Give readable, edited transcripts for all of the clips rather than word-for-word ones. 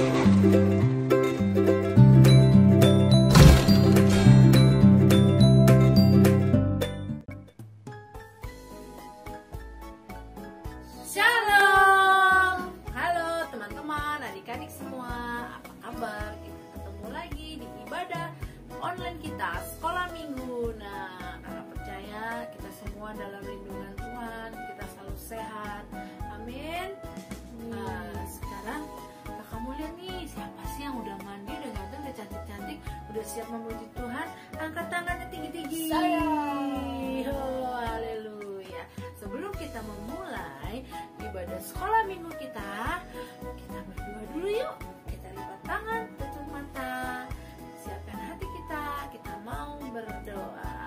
Shalom, halo teman-teman, adik-adik semua, apa kabar? Kita ketemu lagi di ibadah online kita, sekolah minggu. Nah, kakak percaya kita semua dalam lindungan Tuhan, kita selalu sehat, amin. Sekarang kakak mau lihat nih, siapa sih yang udah mandi, udah ganteng, udah cantik-cantik, udah siap memuji Tuhan? Angkat tangannya tinggi-tinggi. Saya. Oh, haleluya. Sebelum kita memulai ibadah sekolah minggu kita berdoa dulu yuk. Kita lipat tangan, tutup mata, siapkan hati kita mau berdoa.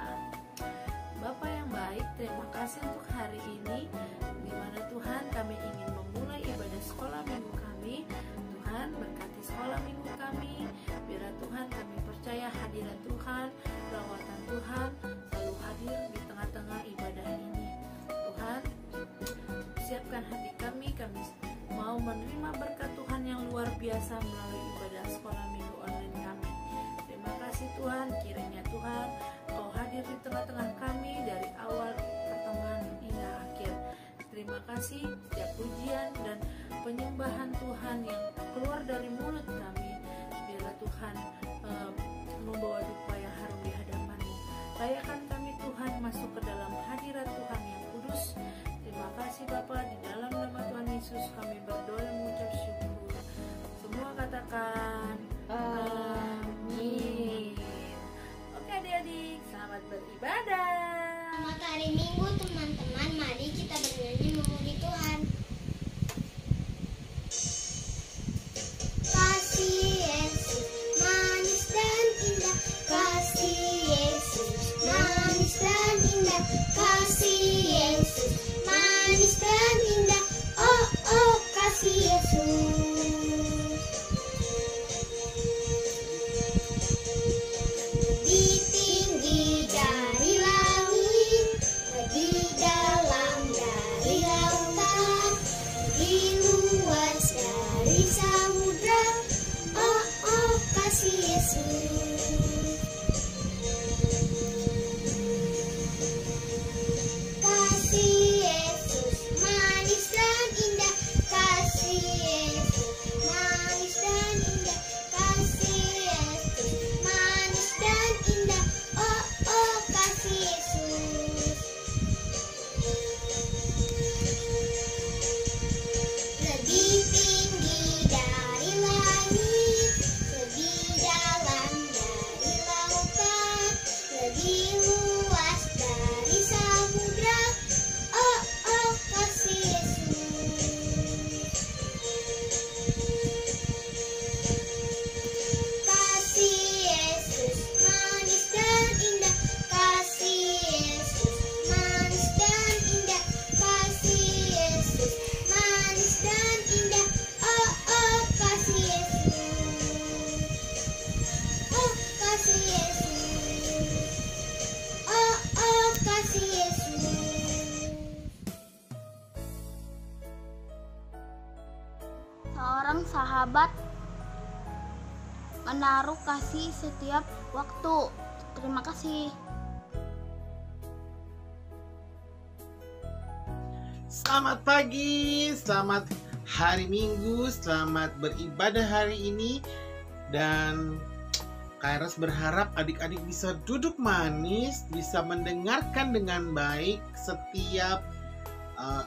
Bapa yang baik, terima kasih untuk hari ini, di mana Tuhan kami ingin memulai ibadah sekolah minggu kami. Tuhan berkati sekolah minggu kami, biar Tuhan kami percaya hadirat Tuhan, lawatan Tuhan selalu hadir di tengah-tengah ibadah ini. Tuhan, siapkan hati kami mau menerima berkat Tuhan yang luar biasa melalui ibadah sekolah minggu online kami. Terima kasih Tuhan, kiranya Tuhan Kau hadir di tengah-tengah kami dari awal pertengahan hingga akhir. Terima kasih setiap pujian dan penyembahan Tuhan yang keluar dari mulut kami, biarlah Tuhan membawa dupa yang harum di hadapan-Mu. Layakan kami Tuhan masuk ke dalam hadirat Tuhan yang kudus. Terima kasih Bapa, di dalam nama Tuhan Yesus kami berdoa dan mengucap syukur. Semua katakan amin. Oke adik-adik, selamat beribadah. Selamat hari Minggu teman-teman, mari kita bernyanyi memuji Tuhan. Kasih Yesus manis dan indah, kasih Yesus manis dan indah, kasih Yesus manis dan indah, oh oh kasih Yesus. Di tinggi dari langit, di dalam dari lautan, di luas dari samudra, oh oh kasih Yesus. Kasih Yesus manis dan indah, kasih Yesus manis dan indah, kasih Yesus manis dan indah, oh oh kasih Yesus. Lebih tinggi dari langit, lebih dalam dari lautan, lebih luas dari samudra, oh oh kasih Yesus. Kasih Yesus manis dan indah, kasih Yesus manis dan indah, kasih Yesus manis dan indah, oh oh kasih Yesus. Oh kasih Yesus, oh oh kasih Yesus. Seorang sahabat menaruh kasih setiap waktu. Terima kasih. Selamat pagi, selamat hari Minggu, selamat beribadah hari ini. Dan Kairos berharap adik-adik bisa duduk manis, bisa mendengarkan dengan baik setiap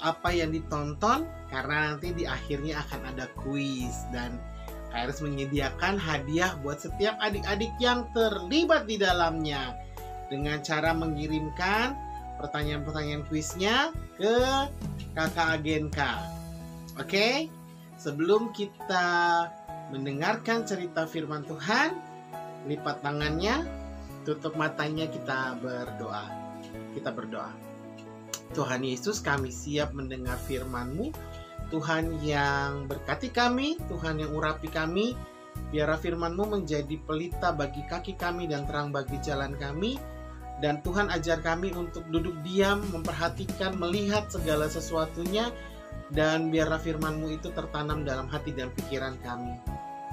apa yang ditonton, karena nanti di akhirnya akan ada kuis dan Kairos menyediakan hadiah buat setiap adik-adik yang terlibat di dalamnya dengan cara mengirimkan pertanyaan-pertanyaan kuisnya ke kakak Agenka. Oke? Sebelum kita mendengarkan cerita firman Tuhan, lipat tangannya, tutup matanya, kita berdoa. Kita berdoa. Tuhan Yesus, kami siap mendengar firman-Mu. Tuhan yang berkati kami, Tuhan yang urapi kami, biarlah firman-Mu menjadi pelita bagi kaki kami dan terang bagi jalan kami. Dan Tuhan ajar kami untuk duduk diam, memperhatikan, melihat segala sesuatunya, dan biarlah firman-Mu itu tertanam dalam hati dan pikiran kami.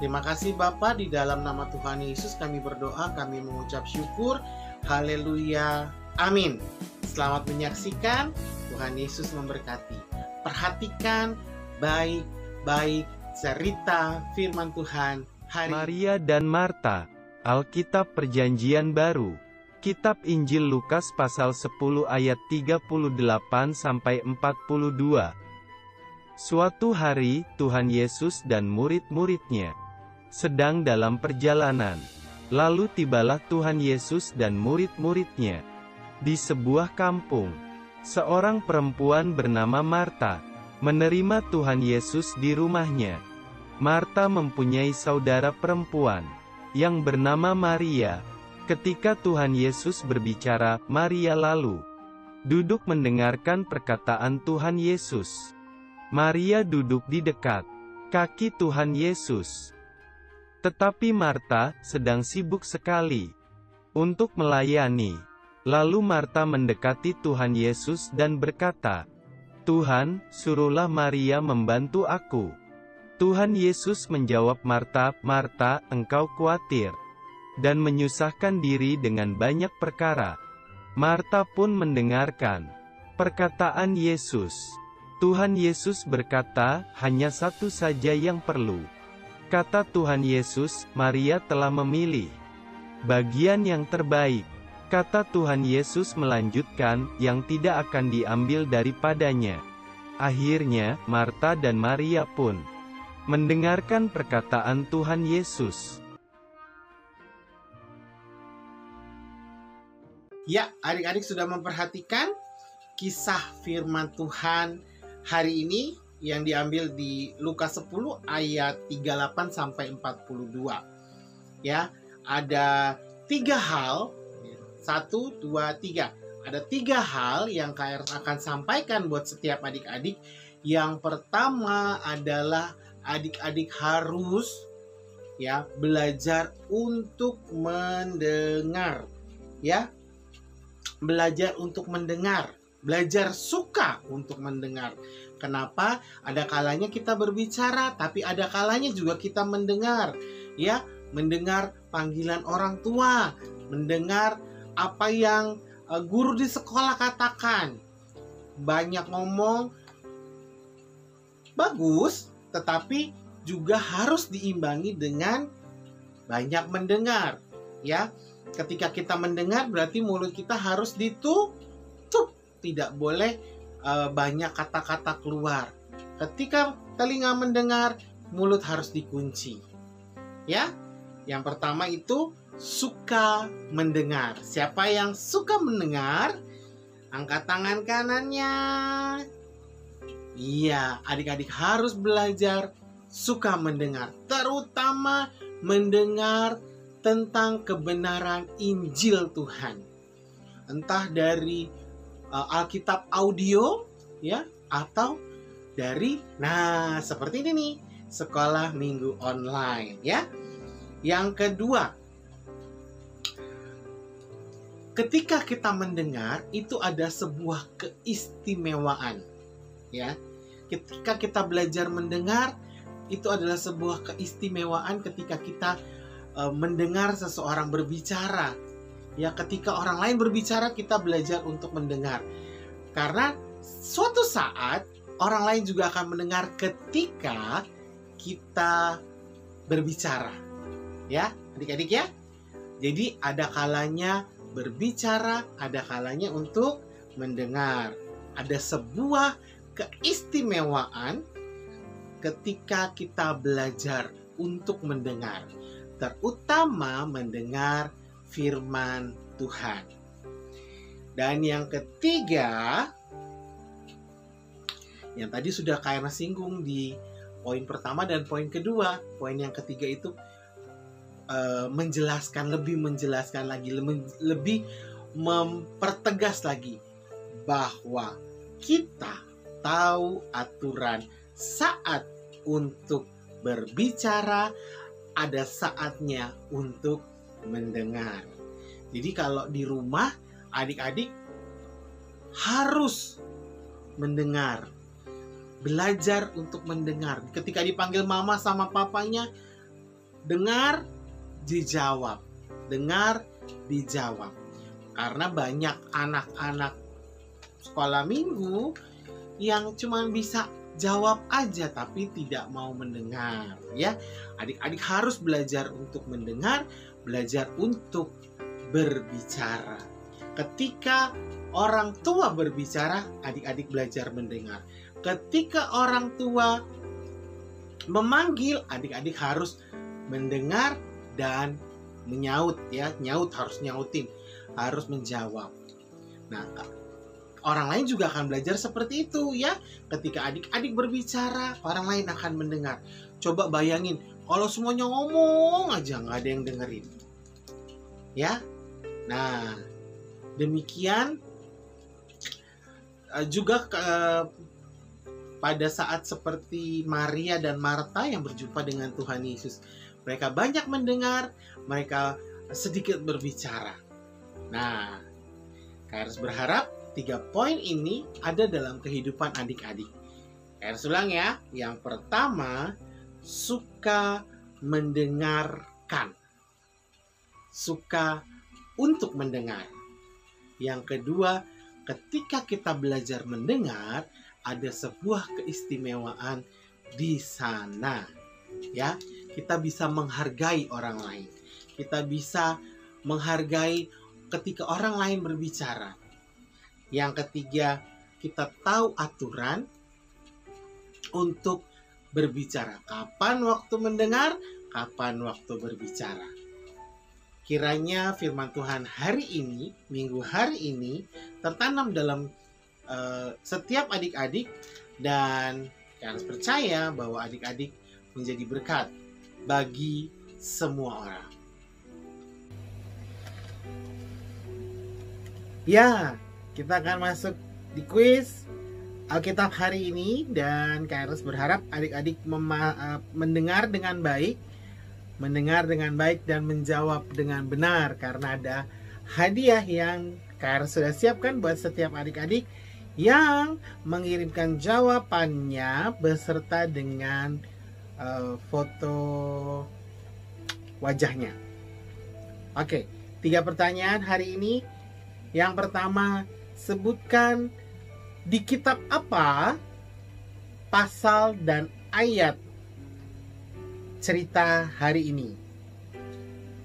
Terima kasih Bapa, di dalam nama Tuhan Yesus kami berdoa, kami mengucap syukur. Haleluya. Amin. Selamat menyaksikan. Tuhan Yesus memberkati. Perhatikan baik-baik cerita firman Tuhan hari Maria dan Marta. Alkitab Perjanjian Baru. Kitab Injil Lukas pasal 10 ayat 38 sampai 42. Suatu hari, Tuhan Yesus dan murid-muridnya sedang dalam perjalanan. Lalu tibalah Tuhan Yesus dan murid-muridnya di sebuah kampung. Seorang perempuan bernama Marta menerima Tuhan Yesus di rumahnya. Marta mempunyai saudara perempuan yang bernama Maria. Ketika Tuhan Yesus berbicara, Maria lalu duduk mendengarkan perkataan Tuhan Yesus. Maria duduk di dekat kaki Tuhan Yesus. Tetapi Marta sedang sibuk sekali untuk melayani. Lalu Marta mendekati Tuhan Yesus dan berkata, "Tuhan, suruhlah Maria membantu aku." Tuhan Yesus menjawab Marta, "Marta, engkau khawatir dan menyusahkan diri dengan banyak perkara." Marta pun mendengarkan perkataan Yesus. Tuhan Yesus berkata, "Hanya satu saja yang perlu." Kata Tuhan Yesus, "Maria telah memilih bagian yang terbaik." Kata Tuhan Yesus melanjutkan, "Yang tidak akan diambil daripadanya." Akhirnya, Marta dan Maria pun mendengarkan perkataan Tuhan Yesus. Ya, adik-adik sudah memperhatikan kisah firman Tuhan hari ini yang diambil di Lukas 10 ayat 38 sampai 42. Ya, ada 3 hal, 1, 2, 3. Ada 3 hal yang KR akan sampaikan buat setiap adik-adik. Yang pertama adalah adik-adik harus ya belajar untuk mendengar. Ya, belajar untuk mendengar, belajar suka untuk mendengar. Kenapa? Ada kalanya kita berbicara, tapi ada kalanya juga kita mendengar. Ya, mendengar panggilan orang tua, mendengar apa yang guru di sekolah katakan. Banyak ngomong bagus, tetapi juga harus diimbangi dengan banyak mendengar. Ya, ketika kita mendengar berarti mulut kita harus ditutup, tidak boleh banyak kata-kata keluar. Ketika telinga mendengar, mulut harus dikunci. Ya, yang pertama itu suka mendengar. Siapa yang suka mendengar? Angkat tangan kanannya. Iya, adik-adik harus belajar suka mendengar, terutama mendengar tentang kebenaran Injil Tuhan. Entah dari Alkitab audio ya, atau dari seperti ini nih, sekolah minggu online ya. Yang kedua, ketika kita mendengar itu ada sebuah keistimewaan ya. Ketika kita belajar mendengar itu adalah sebuah keistimewaan ketika kita mendengar seseorang berbicara. Ya, ketika orang lain berbicara kita belajar untuk mendengar. Karena suatu saat orang lain juga akan mendengar ketika kita berbicara. Ya, adik-adik ya. Jadi ada kalanya berbicara, ada kalanya untuk mendengar. Ada sebuah keistimewaan ketika kita belajar untuk mendengar, terutama mendengar firman Tuhan. Dan yang ketiga, yang tadi sudah Kairna singgung di poin pertama dan poin kedua. Poin yang ketiga itu lebih menjelaskan lagi, lebih mempertegas lagi bahwa kita tahu aturan saat untuk berbicara, ada saatnya untuk mendengar. Jadi kalau di rumah adik-adik harus mendengar, belajar untuk mendengar. Ketika dipanggil mama sama papanya, dengar, dijawab. Dengar, dijawab. Karena banyak anak-anak sekolah minggu yang cuma bisa jawab aja tapi tidak mau mendengar, ya. Adik-adik harus belajar untuk mendengar, belajar untuk berbicara. Ketika orang tua berbicara, adik-adik belajar mendengar. Ketika orang tua memanggil, adik-adik harus mendengar dan menyaut, ya. Nyaut, harus nyautin, harus menjawab. Nah, orang lain juga akan belajar seperti itu, ya. Ketika adik-adik berbicara, orang lain akan mendengar. Coba bayangin, kalau semuanya ngomong aja nggak ada yang dengerin, ya. Nah, demikian juga pada saat seperti Maria dan Marta yang berjumpa dengan Tuhan Yesus. Mereka banyak mendengar, mereka sedikit berbicara. Nah, Kairos berharap 3 poin ini ada dalam kehidupan adik-adik. Kairos ulang ya. Yang pertama, suka mendengarkan. Suka untuk mendengar. Yang kedua, ketika kita belajar mendengar, ada sebuah keistimewaan di sana. Ya, kita bisa menghargai orang lain. Kita bisa menghargai ketika orang lain berbicara. Yang ketiga, kita tahu aturan untuk berbicara. Kapan waktu mendengar, kapan waktu berbicara. Kiranya firman Tuhan hari ini, minggu hari ini, tertanam dalam setiap adik-adik, dan harus percaya bahwa adik-adik menjadi berkat bagi semua orang. Ya, kita akan masuk di kuis Alkitab hari ini, dan Kairos berharap adik-adik mendengar dengan baik, dan menjawab dengan benar, karena ada hadiah yang Kairos sudah siapkan buat setiap adik-adik yang mengirimkan jawabannya beserta dengan foto wajahnya. Oke, 3 pertanyaan hari ini. Yang pertama, sebutkan di kitab apa pasal dan ayat cerita hari ini.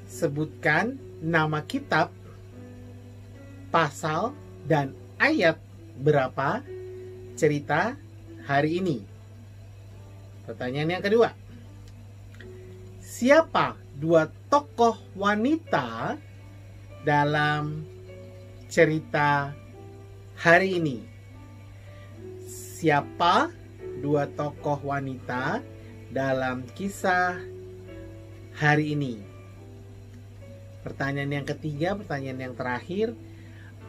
Sebutkan nama kitab, pasal, dan ayat berapa cerita hari ini. Pertanyaan yang kedua, siapa 2 tokoh wanita dalam cerita hari ini? Siapa 2 tokoh wanita dalam kisah hari ini? Pertanyaan yang ketiga, pertanyaan yang terakhir,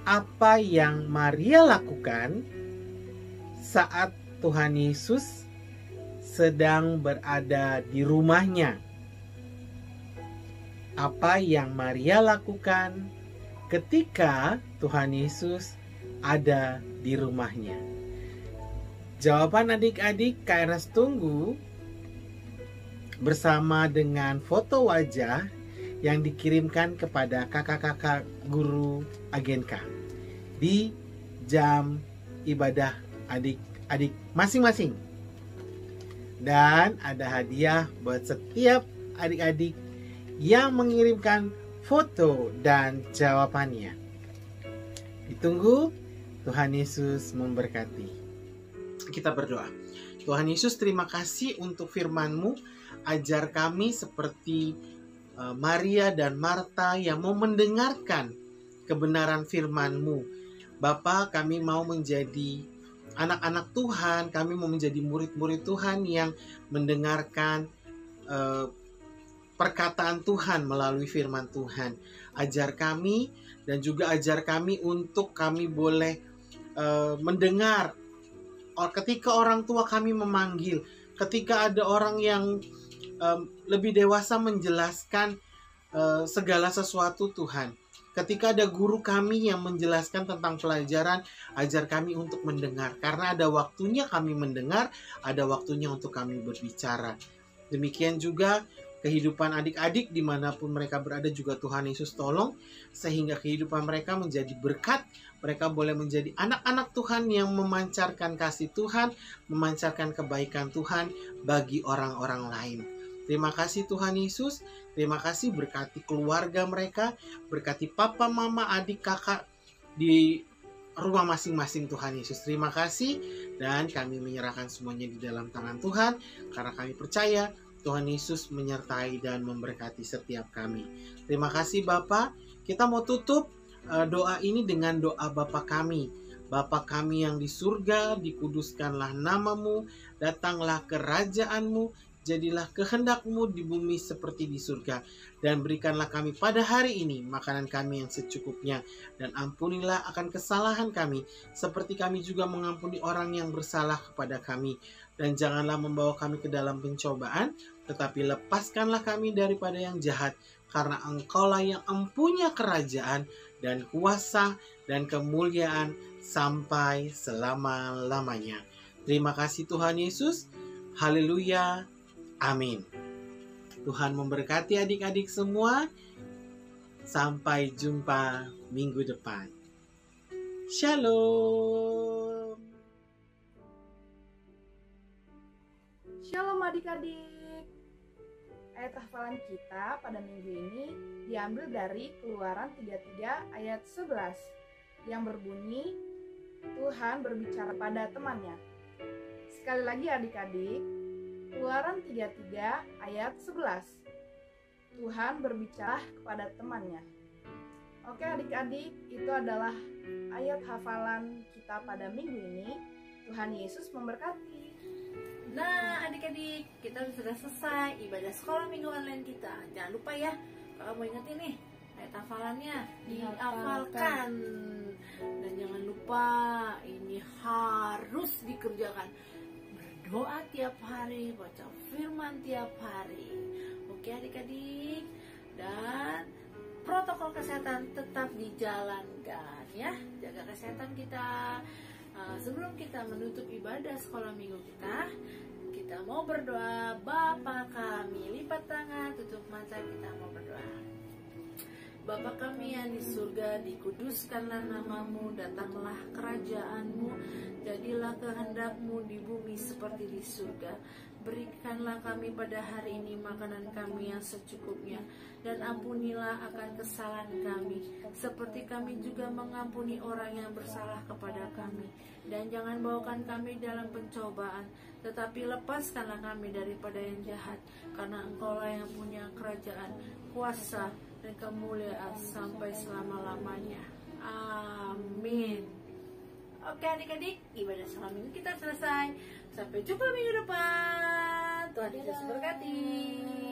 apa yang Maria lakukan saat Tuhan Yesus sedang berada di rumahnya? Apa yang Maria lakukan ketika Tuhan Yesus ada di rumahnya? Jawaban adik-adik Kairos tunggu bersama dengan foto wajah yang dikirimkan kepada kakak-kakak guru Agenka di jam ibadah adik-adik masing-masing. Dan ada hadiah buat setiap adik-adik yang mengirimkan foto dan jawabannya. Ditunggu. Tuhan Yesus memberkati. Kita berdoa. Tuhan Yesus, terima kasih untuk firman-Mu. Ajar kami seperti Maria dan Marta yang mau mendengarkan kebenaran firman-Mu. Bapa, kami mau menjadi anak-anak Tuhan. Kami mau menjadi murid-murid Tuhan yang mendengarkan perkataan Tuhan melalui firman Tuhan. Ajar kami, dan juga ajar kami untuk kami boleh mendengar ketika orang tua kami memanggil, ketika ada orang yang lebih dewasa menjelaskan segala sesuatu Tuhan. Ketika ada guru kami yang menjelaskan tentang pelajaran, ajar kami untuk mendengar. Karena ada waktunya kami mendengar, ada waktunya untuk kami berbicara. Demikian juga kehidupan adik-adik dimanapun mereka berada juga Tuhan Yesus tolong, sehingga kehidupan mereka menjadi berkat. Mereka boleh menjadi anak-anak Tuhan yang memancarkan kasih Tuhan, memancarkan kebaikan Tuhan bagi orang-orang lain. Terima kasih Tuhan Yesus, terima kasih berkati keluarga mereka, berkati papa, mama, adik, kakak di rumah masing-masing Tuhan Yesus. Terima kasih, dan kami menyerahkan semuanya di dalam tangan Tuhan, karena kami percaya Tuhan Yesus menyertai dan memberkati setiap kami. Terima kasih Bapa. Kita mau tutup doa ini dengan doa Bapa kami. Bapa kami yang di surga, dikuduskanlah namamu, datanglah kerajaanmu, jadilah kehendak-Mu di bumi seperti di surga. Dan berikanlah kami pada hari ini makanan kami yang secukupnya. Dan ampunilah akan kesalahan kami, seperti kami juga mengampuni orang yang bersalah kepada kami. Dan janganlah membawa kami ke dalam pencobaan, tetapi lepaskanlah kami daripada yang jahat. Karena Engkaulah yang empunya kerajaan dan kuasa dan kemuliaan sampai selama-lamanya. Terima kasih Tuhan Yesus. Haleluya. Amin. Tuhan memberkati adik-adik semua. Sampai jumpa minggu depan. Shalom. Shalom adik-adik. Ayat hafalan kita pada minggu ini diambil dari Keluaran 33 ayat 11 yang berbunyi, Tuhan berbicara pada temannya. Sekali lagi adik-adik, Keluaran 33 ayat 11. Tuhan berbicara kepada temannya. Oke adik-adik, itu adalah ayat hafalan kita pada minggu ini. Tuhan Yesus memberkati. Nah adik-adik, kita sudah selesai ibadah sekolah minggu online kita. Jangan lupa ya, kalau mau ingat ini ayat hafalannya dihafalkan. Dan jangan lupa ini harus dikerjakan. Berdoa tiap hari, baca firman tiap hari. Oke adik-adik. Dan protokol kesehatan tetap dijalankan ya. Jaga kesehatan kita. Sebelum kita menutup ibadah sekolah minggu kita mau berdoa. Bapa kami, lipat tangan, tutup mata, kita mau berdoa. Bapa kami yang di surga, dikuduskanlah namamu, datanglah kerajaanmu, jadilah kehendak-Mu di bumi seperti di surga. Berikanlah kami pada hari ini makanan kami yang secukupnya, dan ampunilah akan kesalahan kami, seperti kami juga mengampuni orang yang bersalah kepada kami. Dan jangan bawakan kami dalam pencobaan, tetapi lepaskanlah kami daripada yang jahat, karena Engkaulah yang punya kerajaan, kuasa, dan kemuliaan sampai selama-lamanya. Amin. Oke adik-adik, ibadah sekolah minggu kita selesai. Sampai jumpa minggu depan. Tuhan Yesus berkati.